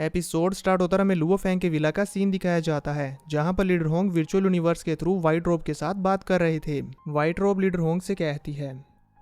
Episode start होता है, हमें लुओ फेंग के विला का सीन दिखाया जाता है जहां पर लीडर होंग वर्चुअल यूनिवर्स के थ्रू व्हाइट रोब के साथ बात कर रहे थे। व्हाइट रोब लीडर होंग से कहती है,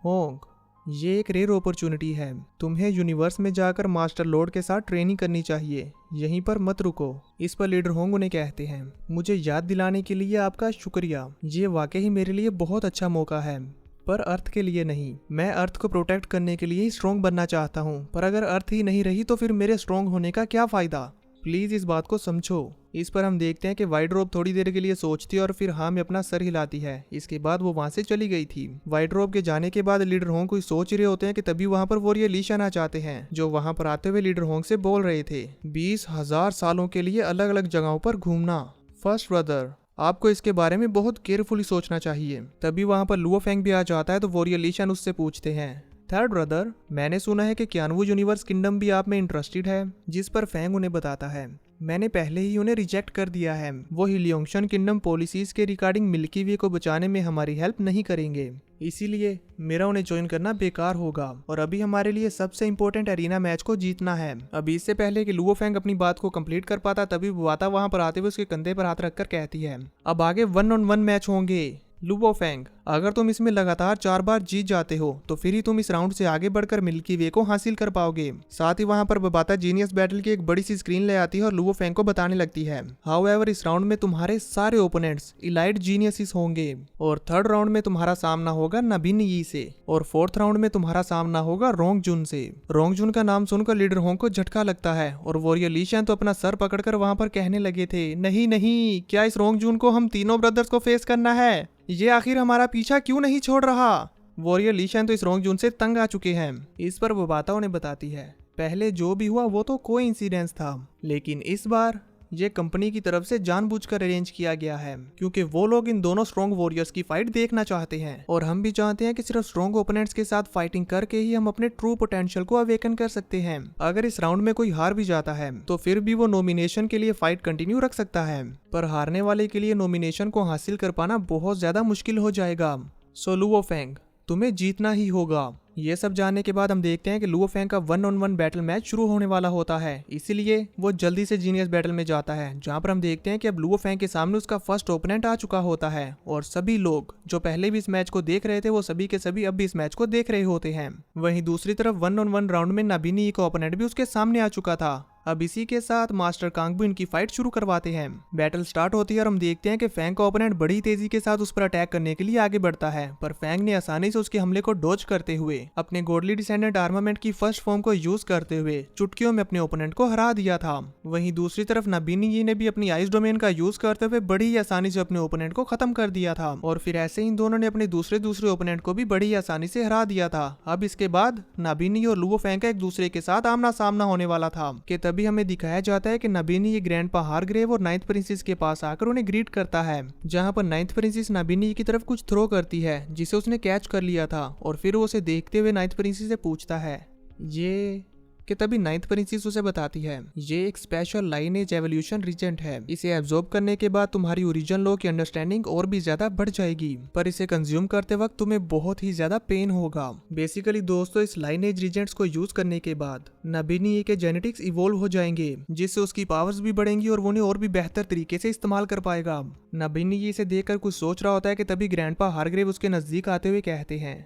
होंग ये एक रेयर अपॉर्चुनिटी है, तुम्हें यूनिवर्स में जाकर मास्टर लॉर्ड के साथ ट्रेनिंग करनी चाहिए, यहीं पर मत रुको। इस पर लीडर होंग उन्हें कहते हैं, मुझे याद दिलाने के लिए आपका शुक्रिया, ये वाकई ही मेरे लिए बहुत अच्छा मौका है, पर अर्थ के लिए नहीं। मैं अर्थ को प्रोटेक्ट करने के लिए ही स्ट्रॉन्ग बनना चाहता हूँ, पर अगर अर्थ ही नहीं रही तो फिर मेरे स्ट्रॉन्ग होने का क्या फायदा, प्लीज इस बात को समझो। इस पर हम देखते हैं कि व्हाइट रोब थोड़ी देर के लिए सोचती है और फिर हाँ में अपना सर हिलाती है। इसके बाद वो वहां से चली गई थी। व्हाइट रोब के जाने के बाद लीडर होंग कुछ सोच रहे होते हैं कि तभी वहां पर वॉरियर ली शन आ जाते हैं, जो वहां पर आते हुए लीडर होंग से बोल रहे थे, 20,000 सालों के लिए अलग अलग जगहों पर घूमना। फर्स्ट ब्रदर, आपको इसके बारे में बहुत केयरफुली सोचना चाहिए। तभी वहां पर लुओ फेंग भी आ जाता है तो वॉरियर ली शन उससे पूछते हैं, थर्ड ब्रदर, मैंने सुना है कि क्यानवू यूनिवर्स किंगडम भी आप में इंटरेस्टेड है। जिस पर फेंग उन्हें बताता है, मैंने पहले ही उन्हें रिजेक्ट कर दिया है, वो हिलियोंगशन किंगडम पॉलिसीज के रिगार्डिंग मिल्की वे को बचाने में हमारी हेल्प नहीं करेंगे, इसीलिए मेरा उन्हें ज्वाइन करना बेकार होगा और अभी हमारे लिए सबसे इंपॉर्टेंट एरिना मैच को जीतना है। अभी इससे पहले कि लुओ फेंग अपनी बात को कंप्लीट कर पाता तभी बुआता वहां पर आते हुए उसके कंधे पर हाथ रखकर कहती है, अब आगे 1-on-1 मैच होंगे। लुओ फेंग, अगर तुम इसमें लगातार 4 बार जीत जाते हो तो फिर ही तुम इस राउंड से आगे बढ़कर मिल्की वे को हासिल कर पाओगे। साथ ही वहां पर बबाता जीनियस बैटल की एक बड़ी सी स्क्रीन ले आती है और लुओ फेंग को बताने लगती है, हाउएवर इस राउंड में तुम्हारे सारे ओपोनेंट्स इलाइट जीनियसिस होंगे और थर्ड राउंड में तुम्हारा सामना होगा नबिन यी से और फोर्थ राउंड में तुम्हारा सामना होगा रोंग जुन से। रोंग जुन का नाम सुनकर लीडर होंग को झटका लगता है और वॉरियर ली शन तो अपना सर पकड़कर वहां पर कहने लगे थे, नहीं नहीं, क्या इस रोंग जुन को हम तीनों ब्रदर्स को फेस करना है? ये आखिर हमारा पीछा क्यों नहीं छोड़ रहा? वॉरियर ली शन तो इस रोंग जुन से तंग आ चुके हैं। इस पर वो बाता उन्हें बताती है, पहले जो भी हुआ वो तो कोई इंसिडेंस था, लेकिन इस बार ये कंपनी की तरफ से जानबूझकर अरेंज किया गया है क्योंकि वो लोग इन दोनों स्ट्रॉन्ग वॉरियर्स की फाइट देखना चाहते हैं और हम भी चाहते हैं कि सिर्फ स्ट्रॉन्ग ओपोनेंट्स के साथ फाइटिंग करके ही हम अपने ट्रू पोटेंशियल को अवेकन कर सकते हैं। अगर इस राउंड में कोई हार भी जाता है तो फिर भी वो नॉमिनेशन के लिए फाइट कंटिन्यू रख सकता है, पर हारने वाले के लिए नॉमिनेशन को हासिल कर पाना बहुत ज्यादा मुश्किल हो जाएगा। सो लुओ फेंग, तुम्हें जीतना ही होगा। ये सब जानने के बाद हम देखते हैं कि लुओ फेंग का 1-on-1 बैटल मैच शुरू होने वाला होता है, इसीलिए वो जल्दी से जीनियस बैटल में जाता है, जहां पर हम देखते हैं कि अब लुओ फेंग के सामने उसका फर्स्ट ओपोनेंट आ चुका होता है और सभी लोग जो पहले भी इस मैच को देख रहे थे वो सभी के सभी अब भी इस मैच को देख रहे होते हैं। वहीं दूसरी तरफ 1-on-1 राउंड में नबिन यी का ओपोनेंट भी उसके सामने आ चुका था। अब इसी के साथ मास्टर कांगबू इनकी फाइट शुरू करवाते हैं। बैटल स्टार्ट होती है और हम देखते हैं कि फेंग का ओपोनेंट बड़ी तेजी के साथ उस पर अटैक करने के लिए आगे बढ़ता है, पर फेंग ने आसानी से उसके हमले को डॉज करते हुए अपने गॉडली डिसेंडेंट आर्मामेंट की फर्स्ट फॉर्म को यूज करते हुए चुटकियों में अपने ओपोनेंट को हरा दिया था। वहीं दूसरी तरफ नबिन यी ने भी अपनी आइस डोमेन का यूज करते हुए बड़ी ही आसानी से अपने ओपोनेंट को खत्म कर दिया था और फिर ऐसे इन दोनों ने अपने दूसरे ओपोनेंट को भी बड़ी ही आसानी से हरा दिया था। अब इसके बाद नबिन यी और लुओ फेंग का एक दूसरे के साथ आमना सामना होने वाला था कि तभी हमें दिखाया जाता है कि नबिन यी ग्रैंडपा हारग्रेव और नाइन्थ प्रिंसेस के पास आकर उन्हें ग्रीट करता है, जहां पर नाइन्थ प्रिंसेस नबिन यी की तरफ कुछ थ्रो करती है जिसे उसने कैच कर लिया था और फिर वो उसे देखते हुए नाइन्थ प्रिंसेस से पूछता है ये कि तभी नाइन्थ प्रिंसेस उसे बताती है, ये एक स्पेशल लाइनेज एवोल्यूशन रीजेंट है, इसे एब्जॉर्ब करने के बाद तुम्हारी ओरिजिन लॉ की अंडरस्टैंडिंग और भी ज्यादा बढ़ जाएगी, पर इसे कंज्यूम करते वक्त तुम्हें बहुत ही ज्यादा पेन होगा। बेसिकली दोस्तों, इस लाइनेज रीजेंट्स को यूज करने के बाद नबिन यी के जेनेटिक्स इवोल्व हो जाएंगे, जिससे उसकी पावर्स भी बढ़ेंगी और वो उन्हें और भी बेहतर तरीके से इस्तेमाल कर पाएगा। नबिन यी इसे देखकर कुछ सोच रहा होता है कि तभी ग्रैंडपा हारग्रेव उसके नजदीक आते हुए कहते हैं,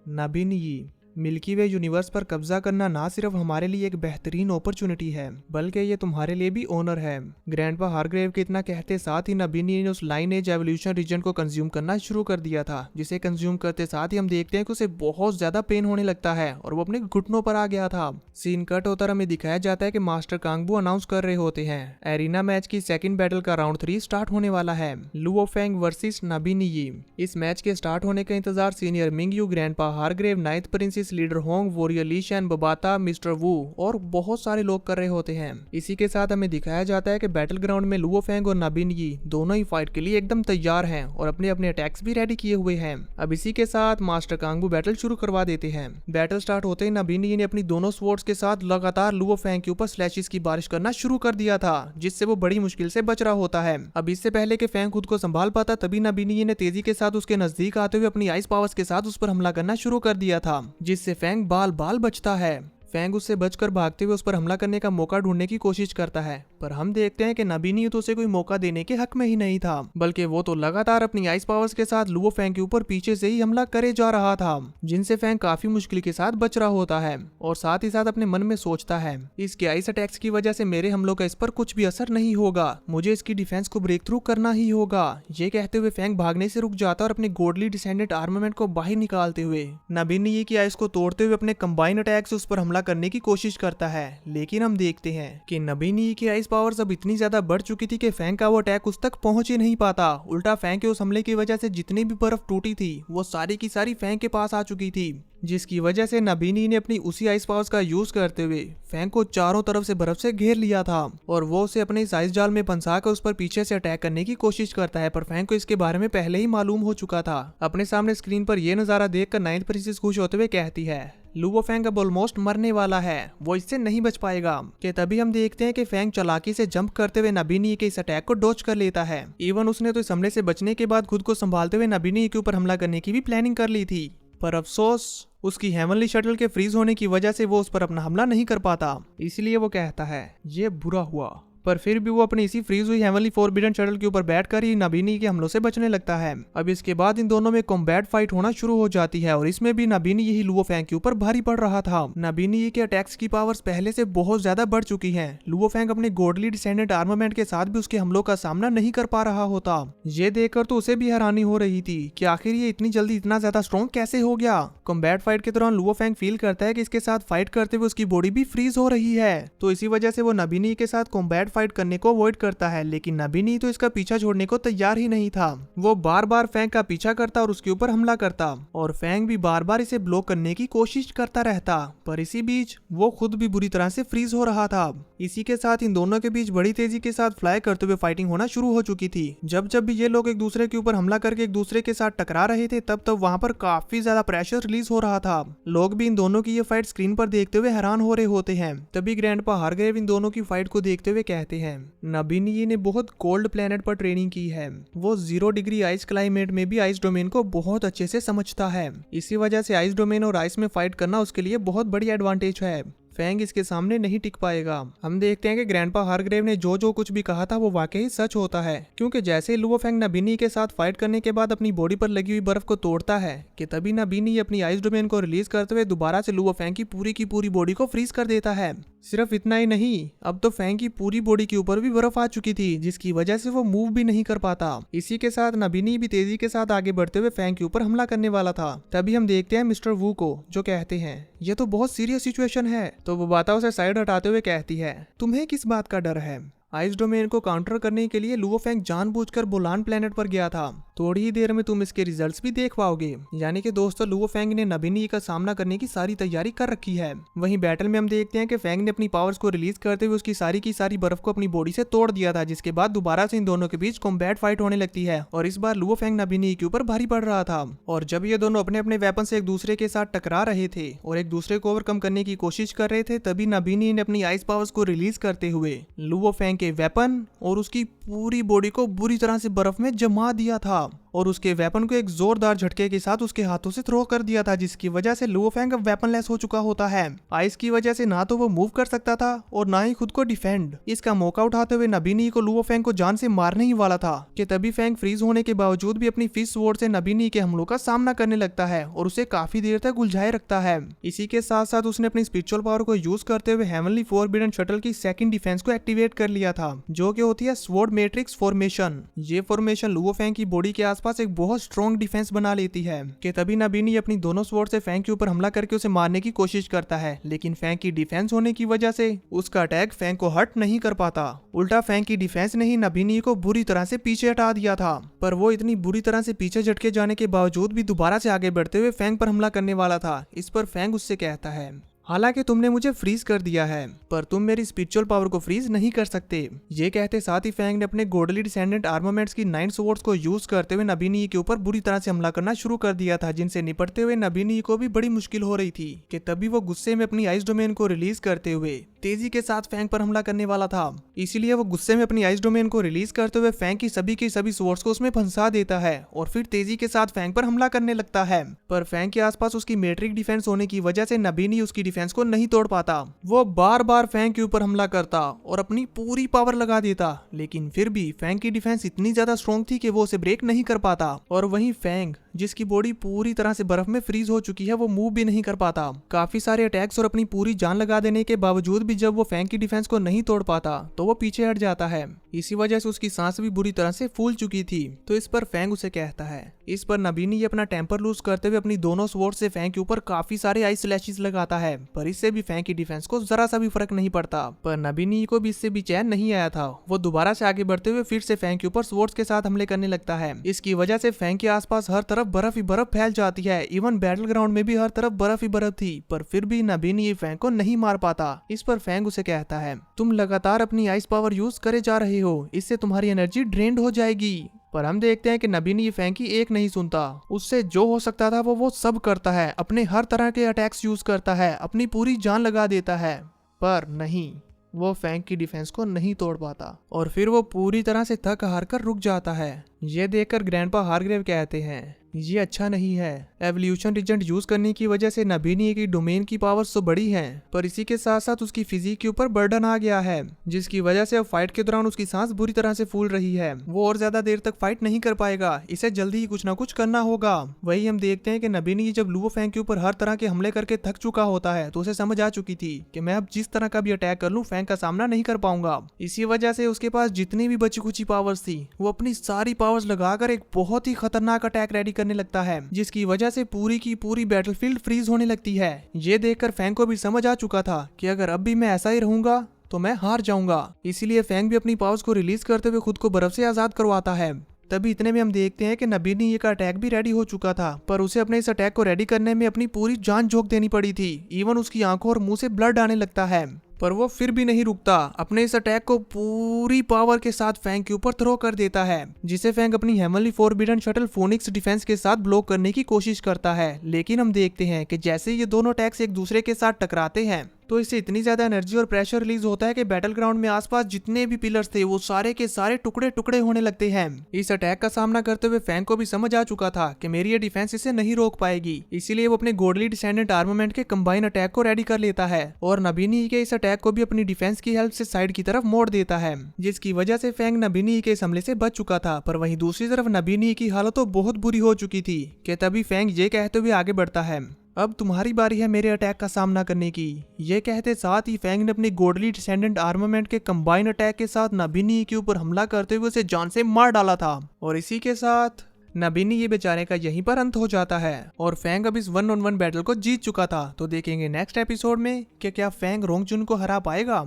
नबिन यी, मिल्की वे यूनिवर्स पर कब्जा करना ना सिर्फ हमारे लिए एक बेहतरीन अपॉर्चुनिटी है बल्कि ये तुम्हारे लिए भी ऑनर है। ग्रैंडपा हारग्रेव के इतना कहते साथ ही नबिन यी ने उस लाइनेज एवोल्यूशन रीजन को कंज्यूम करना शुरू कर दिया था, जिसे कंज्यूम करते साथ ही हम देखते हैं कि उसे बहुत ज्यादा पेन होने लगता है और वो अपने घुटनों पर आ गया था। सीन कट होकर हमें दिखाया जाता है कि मास्टर कांगबू अनाउंस कर रहे होते हैं एरिना मैच की सेकंड बैटल का राउंड 3 स्टार्ट होने वाला है, लुओ फेंग वर्सेस नबिन यी। इस मैच के स्टार्ट होने का इंतजार senior Ming Yu, grandpa Hargreave, ninth princess, leader Hong, warrior Li Shan, Babata, mister वू और बहुत सारे लोग कर रहे होते हैं। इसी के साथ हमें दिखाया जाता है कि बैटल ग्राउंड में लुओ फेंग और नबिन यी दोनों ही फाइट के लिए एकदम तैयार हैं और अपने अपने अटैक्स भी रेडी किए हुए हैं। अब इसी के साथ मास्टर कांगबू बैटल शुरू करवा देते हैं। बैटल स्टार्ट होते ही नबिन यी ने अपनी दोनों स्वॉर्ड्स के साथ लगातार लुओ फेंग के ऊपर स्लैशेस की बारिश करना शुरू कर दिया था, जिससे वो बड़ी मुश्किल से बच रहा होता है। अब इससे पहले कि फेंग खुद को संभाल पाता तभी नबिन यी ने तेजी के साथ उसके नजदीक आते हुए अपनी आइस पावर्स के साथ उस पर हमला करना शुरू कर दिया था, जिससे फेंग बाल बाल बचता है। फैंग उससे बचकर भागते हुए उस पर हमला करने का मौका ढूंढने की कोशिश करता है, पर हम देखते हैं कि नबीनी तो उसे कोई मौका देने के हक में ही नहीं था, बल्कि वो तो लगातार अपनी आइस पावर्स के साथ लुओ फैंग के ऊपर पीछे से ही हमला करे जा रहा था, जिनसे फैंग काफी मुश्किल के साथ बच रहा होता है और साथ ही साथ अपने मन में सोचता है इसके आइस अटैक्स की वजह से मेरे हमलों का इस पर कुछ भी असर नहीं होगा, मुझे इसकी डिफेंस को ब्रेक थ्रू करना ही होगा। ये कहते हुए फैंग भागने से रुक जाता और अपने गोडली डिसेंडेंट आर्मामेंट को बाहर निकालते हुए नबीनी की आइस को तोड़ते हुए अपने कंबाइन अटैक से उस पर हमला करने की कोशिश करता है, लेकिन हम देखते हैं कि नबीनी की आइस पावर्स अब इतनी ज्यादा बढ़ चुकी थी कि फैंग का वो अटैक उस तक पहुंच ही नहीं पाता। उल्टा फैंग के उस हमले की वजह से जितनी भी बर्फ टूटी थी वो सारी की सारी फैंग के पास आ चुकी थी, जिसकी वजह से नबीनी ने अपनी उसी आइस पावर्स का यूज करते हुए फैंग को चारों तरफ से बर्फ से घेर लिया था और वो उसे अपने इस आइस जाल में फंसाकर उस पर पीछे से अटैक करने की कोशिश करता है, पर फैंग को इसके बारे में पहले ही मालूम हो चुका था। अपने सामने स्क्रीन पर यह नजारा देखकर नाइन्थ प्रिंसेस खुश होते हुए कहती है लुओ फैंग अब ऑलमोस्ट मरने वाला है, वो इससे नहीं बच पाएगा। कि तभी हम देखते हैं कि फैंग चालाकी से जंप करते हुए नबीनी के इस अटैक को डॉज कर लेता है। इवन उसने तो इस हमले से बचने के बाद खुद को संभालते हुए नबीनी के ऊपर हमला करने की भी प्लानिंग कर ली थी, पर अफसोस उसकी हेवनली शटल के फ्रीज होने की वजह से वो उस पर अपना हमला नहीं कर पाता, इसलिए वो कहता है ये बुरा हुआ। पर फिर भी वो अपनी इसी फ्रीज हुई हेवनली फोरबिडन शटल के ऊपर बैठकर ही नबीनी के हमलों से बचने लगता है। अब इसके बाद इन दोनों में कॉम्बैट फाइट होना शुरू हो जाती है और इसमें भी नबीनी यही लुओ फैंग के ऊपर भारी पड़ रहा था। नबीनी के अटैक्स की पावर्स पहले से बहुत ज्यादा बढ़ चुकी हैं। लुओ फैंग अपने गोडली डिसेंडेंट आर्मामेंट के साथ भी उसके हमलों का सामना नहीं कर पा रहा होता। ये देखकर तो उसे भी हैरानी हो रही थी कि आखिर ये इतनी जल्दी इतना ज्यादा स्ट्रॉन्ग कैसे हो गया। कॉम्बैट फाइट के दौरान लुओ फैंग फील करता है कि इसके साथ फाइट करते हुए उसकी बॉडी भी फ्रीज हो रही है, तो इसी वजह से वो नबीनी के साथ कॉम्बैट फाइट करने को अवॉइड करता है, लेकिन नबीनी तो इसका पीछा छोड़ने को तैयार ही नहीं था। वो बार बार फैंग का पीछा करता और उसके ऊपर हमला करता और फैंग भी बार बार इसे ब्लॉक करने की कोशिश करता रहता, पर इसी बीच वो खुद भी बुरी तरह से फ्रीज हो रहा था। इसी के साथ इन दोनों के बीच बड़ी तेजी के साथ फ्लाई करते हुए फाइटिंग होना शुरू हो चुकी थी। जब जब भी ये लोग एक दूसरे के ऊपर हमला करके एक दूसरे के साथ टकरा रहे थे तब तब वहां पर काफी ज्यादा प्रेशर रिलीज हो रहा था। लोग भी इन दोनों की ये फाइट स्क्रीन पर देखते हुए हैरान हो रहे होते हैं। तभी ग्रैंडपा हारग्रेव इन दोनों की फाइट को देखते हुए कहते हैं नबीनी ने बहुत कोल्ड प्लेनेट पर ट्रेनिंग की है, वो 0 डिग्री आइस क्लाइमेट में भी आइस डोमेन को बहुत अच्छे से समझता है, इसी वजह से आइस डोमेन और आइस में फाइट करना उसके लिए बहुत बड़ी एडवांटेज है। फैंग इसके सामने नहीं टिक पाएगा। हम देखते हैं कि ग्रैंडपा हारग्रेव ने जो कुछ भी कहा था वो वाकई सच होता है, क्योंकि जैसे लुओ फैंग नबीनी के साथ फाइट करने के बाद अपनी बॉडी पर लगी हुई बर्फ को तोड़ता है कि तभी नबीनी अपनी आइस डोमेन को रिलीज करते हुए दोबारा से लुओ फैंग की पूरी बॉडी को फ्रीज कर देता है। सिर्फ इतना ही नहीं, अब तो फैंग की पूरी बॉडी के ऊपर भी बर्फ आ चुकी थी, जिसकी वजह से वो मूव भी नहीं कर पाता। इसी के साथ नबीनी भी तेजी के साथ आगे बढ़ते हुए फैंग के ऊपर हमला करने वाला था। तभी हम देखते हैं मिस्टर वू को, जो कहते हैं ये तो बहुत सीरियस सिचुएशन है। तो वो बाता उसे साइड हटाते हुए कहती है तुम्हें किस बात का डर है। आइस डोमेन को काउंटर करने के लिए लुओ फैंग जानबूझकर बोलान प्लेनेट पर गया था, थोड़ी ही देर में तुम इसके रिजल्ट्स भी देख पाओगे। यानी कि दोस्तों लुओ फैंग ने नबीनी का सामना करने की सारी तैयारी कर रखी है। वहीं बैटल में हम देखते हैं कि फैंग ने अपनी पावर्स को रिलीज करते हुए उसकी सारी की सारी बर्फ को अपनी बॉडी से तोड़ दिया था, जिसके बाद दोबारा से इन दोनों के बीच कॉम्बैट फाइट होने लगती है और इस बार लुओ फैंग नबीनी के ऊपर भारी पड़ रहा था। और जब ये दोनों अपने अपने वेपन से एक दूसरे के साथ टकरा रहे थे और एक दूसरे को ओवरकम करने की कोशिश कर रहे थे, तभी नबीनी ने अपनी आइस पावर्स को रिलीज करते हुए लुओ फैंग के वेपन और उसकी पूरी बॉडी को बुरी तरह से बर्फ में जमा दिया था और उसके वेपन को एक जोरदार झटके के साथ उसके हाथों से थ्रो कर दिया था, जिसकी वजह से लुओ फैंग अब वेपनलेस हो चुका होता है। आइस की वजह से ना तो वो मूव कर सकता था और ना ही खुद को डिफेंड। इसका मौका उठाते हुए नबीनी को लुओ फैंग को जान से मारने ही वाला था कि तभी फैंग फ्रीज होने के बावजूद भी अपनी फिश स्वॉर्ड से नबीनी के हमलों का सामना करने लगता है और उसे काफी देर तक उलझाए रखता है। इसी के साथ साथ उसने अपनी स्पिरिचुअल पावर को यूज करते हुए हेवनली फोरबिडन शटल की सेकंड डिफेंस को एक्टिवेट कर लिया था, जो कि होती है स्वॉर्ड मैट्रिक्स फॉर्मेशन। ये फॉर्मेशन लुओ फैंग की बॉडी के आसपास एक बहुत स्ट्रॉन्ग डिफेंस बना लेती है कि तभी नबीनी अपनी दोनों स्वॉर्ड से फैंग के ऊपर हमला करके उसे मारने की कोशिश करता है, लेकिन फैंग की डिफेंस होने की वजह से उसका अटैक फैंग को हर्ट नहीं कर पाता। उल्टा फैंग की डिफेंस ने ही नबीनी को बुरी तरह से पीछे हटा दिया था, पर वो इतनी बुरी तरह से पीछे झटके जाने के बावजूद भी दोबारा से आगे बढ़ते हुए फैंग पर हमला करने वाला था। इस पर फैंग उससे कहता है हालांकि तुमने मुझे फ्रीज कर दिया है, पर तुम मेरी स्पिरिचुअल पावर को फ्रीज नहीं कर सकते। ये कहते साथ ही फैंग ने अपने गोडली डिसेंडेंट आर्मामेंट्स की 9 स्वॉर्ड्स को यूज करते हुए नबीनी के ऊपर बुरी तरह से हमला करना शुरू कर दिया था, जिनसे निपटते हुए नबीनी को भी बड़ी मुश्किल हो रही थी कि तभी वो गुस्से में अपनी आइस डोमेन को रिलीज करते हुए तेजी के साथ फैंग पर हमला करने वाला था। इसीलिए वो गुस्से में अपनी आइस डोमेन को रिलीज करते हुए फैंग की सभी स्वॉर्ड्स को उसमें फंसा देता है और फिर तेजी के साथ फैंग पर हमला करने लगता है। पर फैंग के आसपास उसकी मैट्रिक डिफेंस होने की वजह से नबीनी उसकी डिफेंस को नहीं तोड़ पाता। वो बार बार फैंग के ऊपर हमला करता और अपनी पूरी पावर लगा देता, लेकिन फिर भी फैंग की डिफेंस इतनी ज्यादा स्ट्रॉन्ग थी कि वो उसे ब्रेक नहीं कर पाता। और वहीं फैंग, जिसकी बॉडी पूरी तरह से बर्फ में फ्रीज हो चुकी है, वो मूव भी नहीं कर पाता। काफी सारे अटैक्स और अपनी पूरी जान लगा देने के बावजूद भी जब वो फैंग की डिफेंस को नहीं तोड़ पाता तो वो पीछे हट जाता है। इसी वजह से उसकी सांस भी बुरी तरह से फूल चुकी थी। तो इस पर फैंग उसे कहता है। इस पर नबीनी ये अपना टेम्पर लूज करते हुए अपनी दोनों स्वॉर्ड से फैंग के ऊपर काफी सारे आइस स्लैशेस लगाता है, पर इससे भी फैंग की डिफेंस को जरा सा भी फर्क नहीं पड़ता। पर नबीनी को भी इससे भी चैन नहीं आया था। वो दोबारा से आगे बढ़ते हुए फिर से फैंग के ऊपर स्वॉर्ड्स के साथ हमले करने लगता है। इसकी वजह से फैंग के आसपास हर तरफ बर्फ ही बर्फ फैल जाती है। इवन बैटल ग्राउंड में भी हर तरफ बर्फ ही बर्फ थी, पर फिर भी नबीनी ये फैंग को नहीं मार पाता। इस पर फैंग उसे कहता है, तुम लगातार अपनी आइस पावर यूज करे जा रहे हो, इससे तुम्हारी एनर्जी ड्रेन्ड हो जाएगी। पर हम देखते हैं कि नबीनी ये फैंग की एक नहीं सुनता। उससे जो हो सकता था वो सब करता है, अपने हर तरह के अटैक्स यूज करता है, अपनी पूरी जान लगा देता है, पर नहीं, वो फैंग की डिफेंस को नहीं तोड़ पाता और फिर वो पूरी तरह से थक हार कर रुक जाता है। ये देखकर ग्रैंडपा हारग्रेव कहते हैं, ये अच्छा नहीं है। एवोल्यूशन रिजेंट यूज करने की वजह से नबीनी की डोमेन की पावर्स तो बढ़ी हैं, पर इसी के साथ साथ उसकी फिजिक के ऊपर बर्डन आ गया है, जिसकी वजह से अब फाइट के दौरान उसकी सांस बुरी तरह से फूल रही है। वो और ज्यादा देर तक फाइट नहीं कर पाएगा, इसे जल्दी ही कुछ ना कुछ करना होगा। वही हम देखते हैं कि नबीनी जब लुओ फैंग के ऊपर हर तरह के हमले करके थक चुका होता है तो उसे समझ आ चुकी थी कि मैं अब जिस तरह का भी अटैक कर लूं फैंग का सामना नहीं कर पाऊंगा। इसी वजह से उसके पास जितनी भी बची खुची पावर्स थी वो अपनी सारी पावर्स लगाकर एक बहुत ही खतरनाक अटैक रेडी करने लगता है, जिसकी वजह से पूरी की पूरी बैटलफील्ड फ्रीज होने लगती है। ये देखकर फैंग को भी समझ आ चुका था कि अगर अब भी मैं ऐसा ही रहूंगा तो मैं हार जाऊंगा। इसीलिए फैंग भी अपनी पावर्स को रिलीज करते हुए खुद को बर्फ से आजाद करवाता है। तभी इतने में हम देखते हैं कि नबीनी का अटैक भी रेडी हो चुका था, पर उसे अपने इस अटैक को रेडी करने में अपनी पूरी जान झोंक देनी पड़ी थी। इवन उसकी आंखों और मुंह से ब्लड आने लगता है, पर वो फिर भी नहीं रुकता। अपने इस अटैक को पूरी पावर के साथ फैंग के ऊपर थ्रो कर देता है, जिसे फैंग अपनी heavenly forbidden shuttle phoenix defence के साथ ब्लॉक करने की कोशिश करता है। लेकिन हम देखते हैं कि जैसे ये दोनों अटैक्स एक दूसरे के साथ टकराते हैं तो इससे इतनी ज्यादा एनर्जी और प्रेशर रिलीज होता है कि बैटल ग्राउंड में आसपास जितने भी पिलर्स थे वो सारे के सारे टुकड़े टुकड़े होने लगते हैं। इस अटैक का सामना करते हुए फैंग को भी समझ आ चुका था कि मेरी ये डिफेंस इसे नहीं रोक पाएगी। इसीलिए वो अपने गॉडली डिसेंडेंट आर्मामेंट के कंबाइन अटैक को रेडी कर लेता है और नबीनी के इस अटैक को भी अपनी डिफेंस की हेल्प से साइड की तरफ मोड़ देता है, जिसकी वजह से फैंग नबीनी के इस हमले से बच चुका था। पर वहीं दूसरी तरफ नबीनी की हालत तो बहुत बुरी हो चुकी थी कि तभी फैंग ये कहते हुए आगे बढ़ता है, अब तुम्हारी बारी है मेरे अटैक का सामना करने की। ये कहते साथ ही फैंग ने अपनी गॉडली डिसेंडेंट आर्मामेंट के कंबाइन अटैक के साथ नबीनी के ऊपर हमला करते हुए उसे जान से मार डाला था। और इसी के साथ नबीनी ये बेचारे का यहीं पर अंत हो जाता है और फैंग अब इस 1-on-1 बैटल को जीत चुका था। तो देखेंगे नेक्स्ट एपिसोड में कि क्या फैंग रोंगजुन को हरा पाएगा।